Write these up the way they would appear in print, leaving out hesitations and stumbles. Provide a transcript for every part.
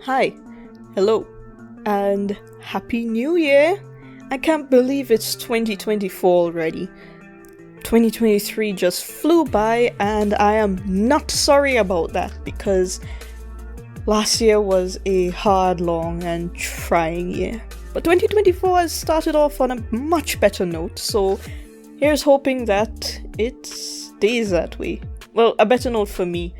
Hi, hello, and Happy New Year! I can't believe it's 2024 already. 2023 just flew by, and I am not sorry about that because last year was a hard, long, and trying year. But 2024 has started off on a much better note, so here's hoping that it stays that way. Well, a better note for me.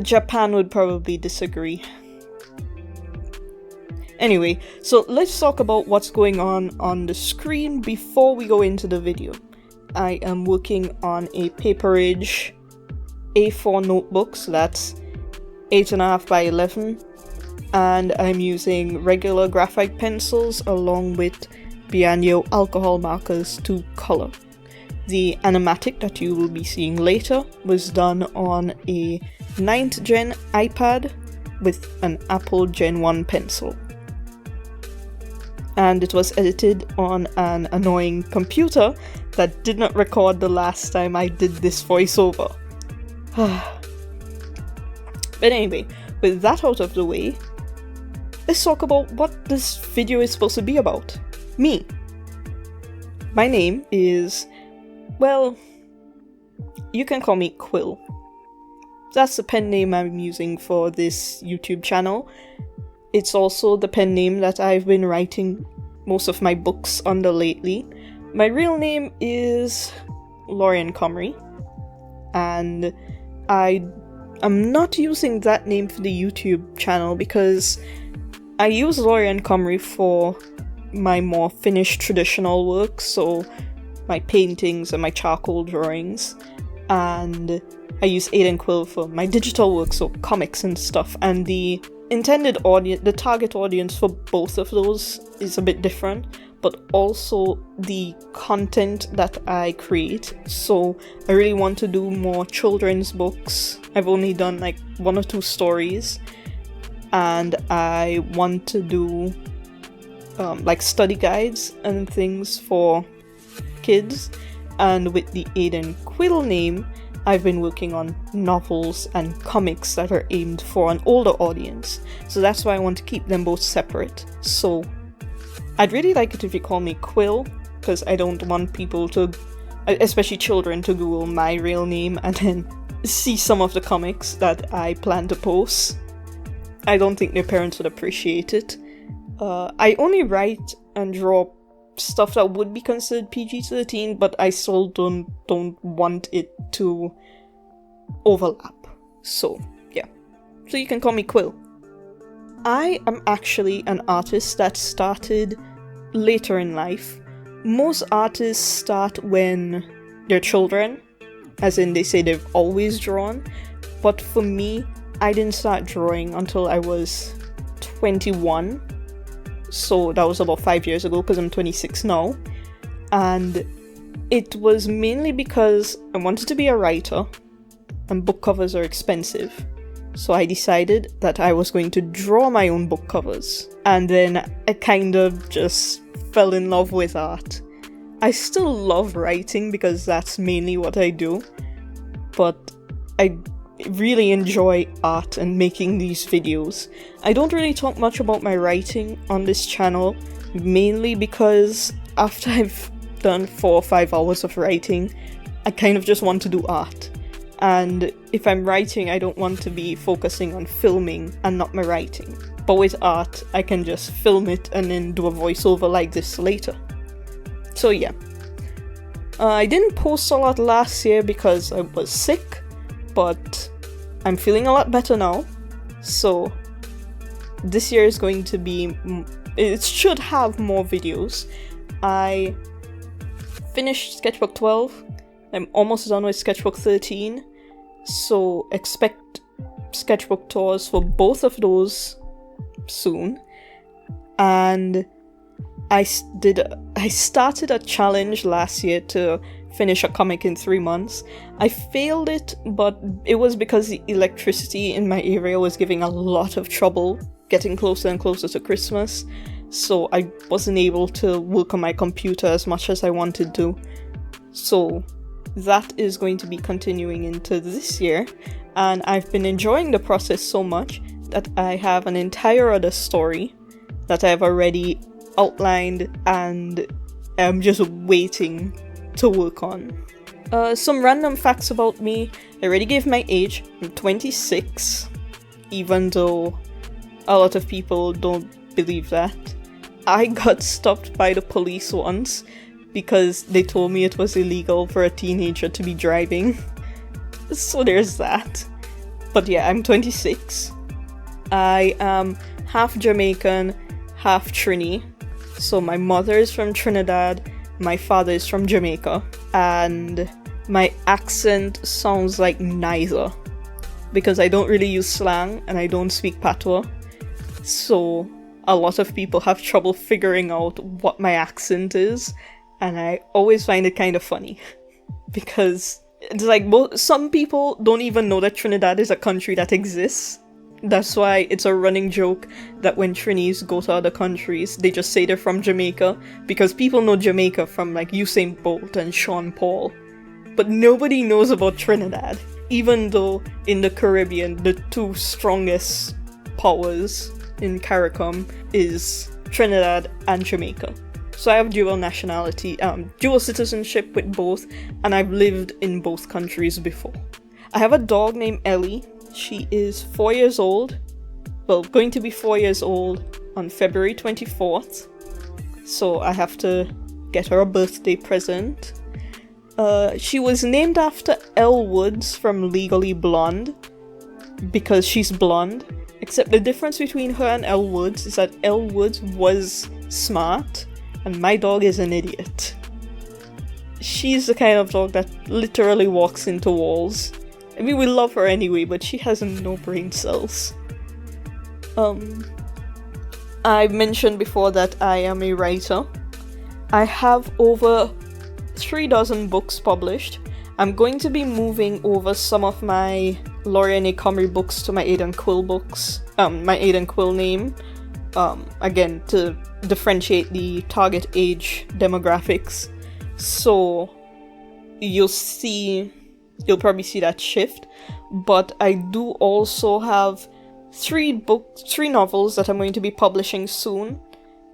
Japan would probably disagree. Anyway, so let's talk about what's going on the screen before we go into the video. I am working on a paperage A4 notebook, so that's 8.5 by 11, and I'm using regular graphite pencils along with Bianyo alcohol markers to color. The animatic that you will be seeing later was done on a 9th gen iPad with an Apple Gen 1 pencil. And it was edited on an annoying computer that did not record the last time I did this voiceover. But anyway, with that out of the way, let's talk about what this video is supposed to be about. Me. My name is, well, you can call me Quill. That's the pen name I'm using for this YouTube channel. It's also the pen name that I've been writing most of my books under lately. My real name is Lauren Comrie, and I'm not using that name for the YouTube channel because I use Lauren Comrie for my more finished traditional work, so my paintings and my charcoal drawings, and I use Aiden Quill for my digital work, so comics and stuff, and the intended audience, the target audience for both of those is a bit different, but also the content that I create. So I really want to do more children's books. I've only done like 1 or 2 stories, and I want to do like study guides and things for kids. And with the Aiden Quill name, I've been working on novels and comics that are aimed for an older audience, so that's why I want to keep them both separate. So I'd really like it if you call me Quill, because I don't want people to, especially children, to Google my real name and then see some of the comics that I plan to post. I don't think their parents would appreciate it. I only write and draw stuff that would be considered PG-13, but I still don't want it to overlap. So yeah, so you can call me Quill. I am actually an artist that started later in life. Most artists start when they're children, as in they say they've always drawn, but for me, I didn't start drawing until I was 21. So that was about 5 years ago, because I'm 26 now. And it was mainly because I wanted to be a writer, and book covers are expensive. So I decided that I was going to draw my own book covers. And then I kind of just fell in love with art. I still love writing because that's mainly what I do. But I really enjoy art and making these videos. I don't really talk much about my writing on this channel, mainly because after I've done 4 or 5 hours of writing, I kind of just want to do art. And if I'm writing, I don't want to be focusing on filming and not my writing. But with art, I can just film it and then do a voiceover like this later. So yeah. I didn't post a lot last year because I was sick, but I'm feeling a lot better now, so this year is going to be, it should have more videos. I finished Sketchbook 12, I'm almost done with Sketchbook 13, so expect sketchbook tours for both of those soon. And I started a challenge last year to finish a comic in 3 months. I failed it, but it was because the electricity in my area was giving a lot of trouble getting closer and closer to Christmas, so I wasn't able to work on my computer as much as I wanted to. So that is going to be continuing into this year, and I've been enjoying the process so much that I have an entire other story that I've already outlined and I'm just waiting to work on. Some random facts about me. I already gave my age. I'm 26, even though a lot of people don't believe that. I got stopped by the police once because they told me it was illegal for a teenager to be driving. So there's that. But yeah, I'm 26. I am half Jamaican, half Trini. So my mother is from Trinidad, my father is from Jamaica, and my accent sounds like neither because I don't really use slang and I don't speak patois. So a lot of people have trouble figuring out what my accent is, and I always find it kind of funny because it's like some people don't even know that Trinidad is a country that exists. That's why it's a running joke that when Trinis go to other countries, they just say they're from Jamaica, because people know Jamaica from like Usain Bolt and Sean Paul. But nobody knows about Trinidad, even though in the Caribbean, the two strongest powers in CARICOM is Trinidad and Jamaica. So I have dual nationality, dual citizenship with both, and I've lived in both countries before. I have a dog named Ellie. She is 4 years old. Well, going to be 4 years old on February 24th. So I have to get her a birthday present. She was named after Elle Woods from Legally Blonde because she's blonde. Except the difference between her and Elle Woods is that Elle Woods was smart and my dog is an idiot. She's the kind of dog that literally walks into walls. I mean, we love her anyway, but she has no brain cells. I mentioned before that I am a writer. I have over 3 dozen books published. I'm going to be moving over some of my Laurie A. Comrie books to my Aidan Quill books. My Aidan Quill name. Again, to differentiate the target age demographics. So you'll probably see that shift. But I do also have 3 novels that I'm going to be publishing soon.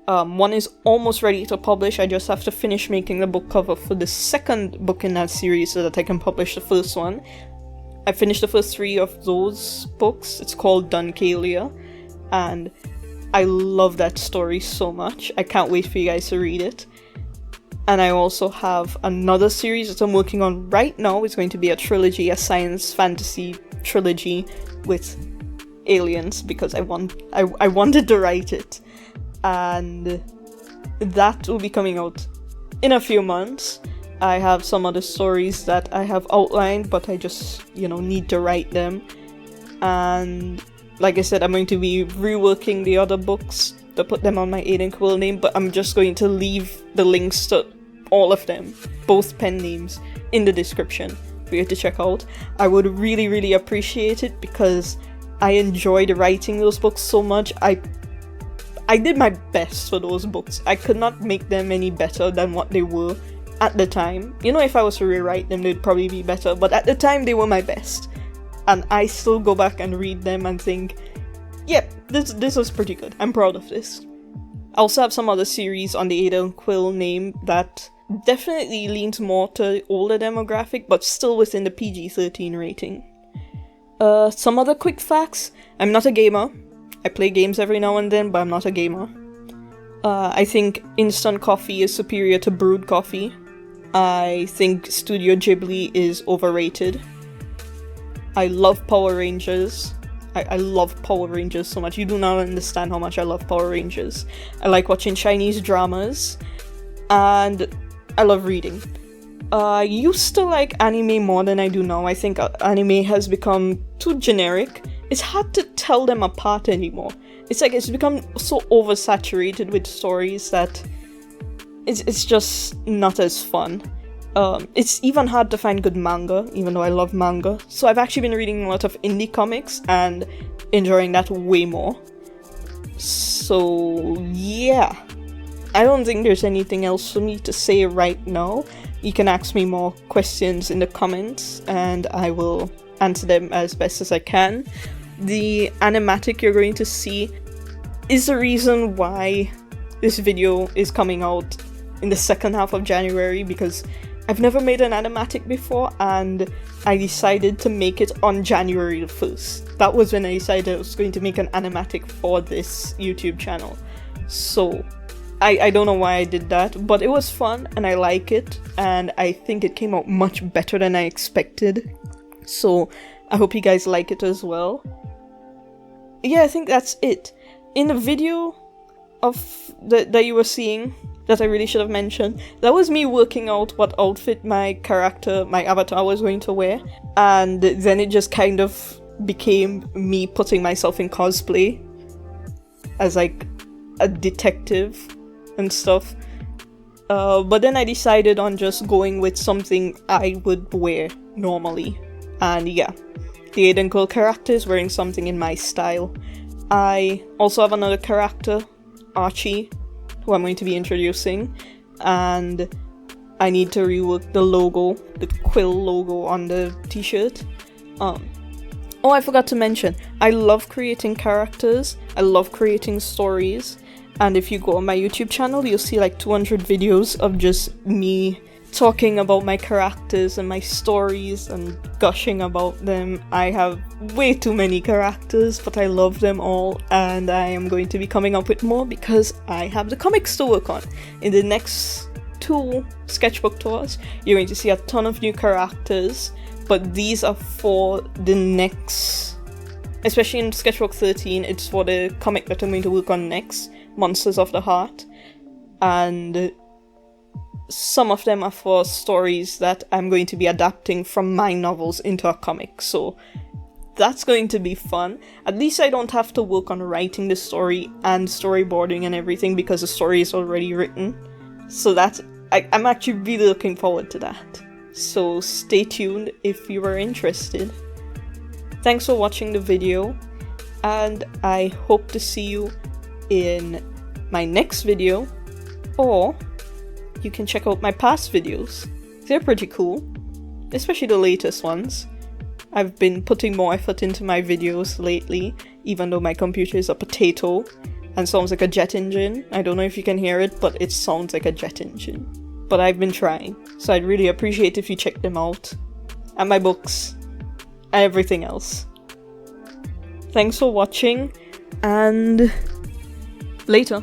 One is almost ready to publish. I just have to finish making the book cover for the second book in that series so that I can publish the first one. I finished the first 3 of those books. It's called Duncalia, and I love that story so much. I can't wait for you guys to read it. And I also have another series that I'm working on right now. It's going to be a trilogy, a science fantasy trilogy with aliens, because I wanted to write it. And that will be coming out in a few months. I have some other stories that I have outlined, but I just, need to write them. And like I said, I'm going to be reworking the other books to put them on my Aidan Quill name, but I'm just going to leave the links to all of them, both pen names, in the description for you to check out. I would really, really appreciate it because I enjoyed writing those books so much. I did my best for those books. I could not make them any better than what they were at the time. If I was to rewrite them, they'd probably be better, but at the time they were my best. And I still go back and read them and think, yep, this was pretty good. I'm proud of this. I also have some other series on the Aidan Quill name that definitely leans more to older demographic, but still within the PG-13 rating. Some other quick facts. I'm not a gamer. I play games every now and then, but I'm not a gamer. I think instant coffee is superior to brewed coffee. I think Studio Ghibli is overrated. I love Power Rangers. I love Power Rangers so much. You do not understand how much I love Power Rangers. I like watching Chinese dramas. And I love reading. I used to like anime more than I do now. I think anime has become too generic. It's hard to tell them apart anymore. It's like it's become so oversaturated with stories that it's just not as fun. It's even hard to find good manga, even though I love manga. So I've actually been reading a lot of indie comics and enjoying that way more. So yeah, I don't think there's anything else for me to say right now. You can ask me more questions in the comments and I will answer them as best as I can. the animatic you're going to see is the reason why this video is coming out in the second half of January, because I've never made an animatic before and I decided to make it on January the 1st. That was when I decided I was going to make an animatic for this YouTube channel. So I don't know why I did that, but it was fun and I like it, and I think it came out much better than I expected. So I hope you guys like it as well. Yeah, I think that's it. In the video of that you were seeing, that I really should have mentioned, that was me working out what outfit my character, my avatar, was going to wear, and then it just kind of became me putting myself in cosplay as like a detective and stuff. But then I decided on just going with something I would wear normally, and yeah, the Aiden Cole character is wearing something in my style. I also have another character, Archie, who I'm going to be introducing, and I need to rework the logo, the quill logo on the t-shirt. Oh, I forgot to mention, I love creating characters, I love creating stories, and if you go on my YouTube channel, you'll see like 200 videos of just me talking about my characters and my stories and gushing about them. I have way too many characters, but I love them all, and I am going to be coming up with more because I have the comics to work on. In the next 2 sketchbook tours, you're going to see a ton of new characters, but these are for the next, especially in sketchbook 13, it's for the comic that I'm going to work on next, Monsters of the Heart, and some of them are for stories that I'm going to be adapting from my novels into a comic, so that's going to be fun. At least I don't have to work on writing the story and storyboarding and everything because the story is already written. So I'm actually really looking forward to that. So stay tuned if you are interested. Thanks for watching the video, and I hope to see you in my next video, or you can check out my past videos. They're pretty cool, especially the latest ones. I've been putting more effort into my videos lately, even though my computer is a potato and sounds like a jet engine. I don't know if you can hear it, but it sounds like a jet engine. But I've been trying, so I'd really appreciate if you check them out, and my books, and everything else. Thanks for watching, and later.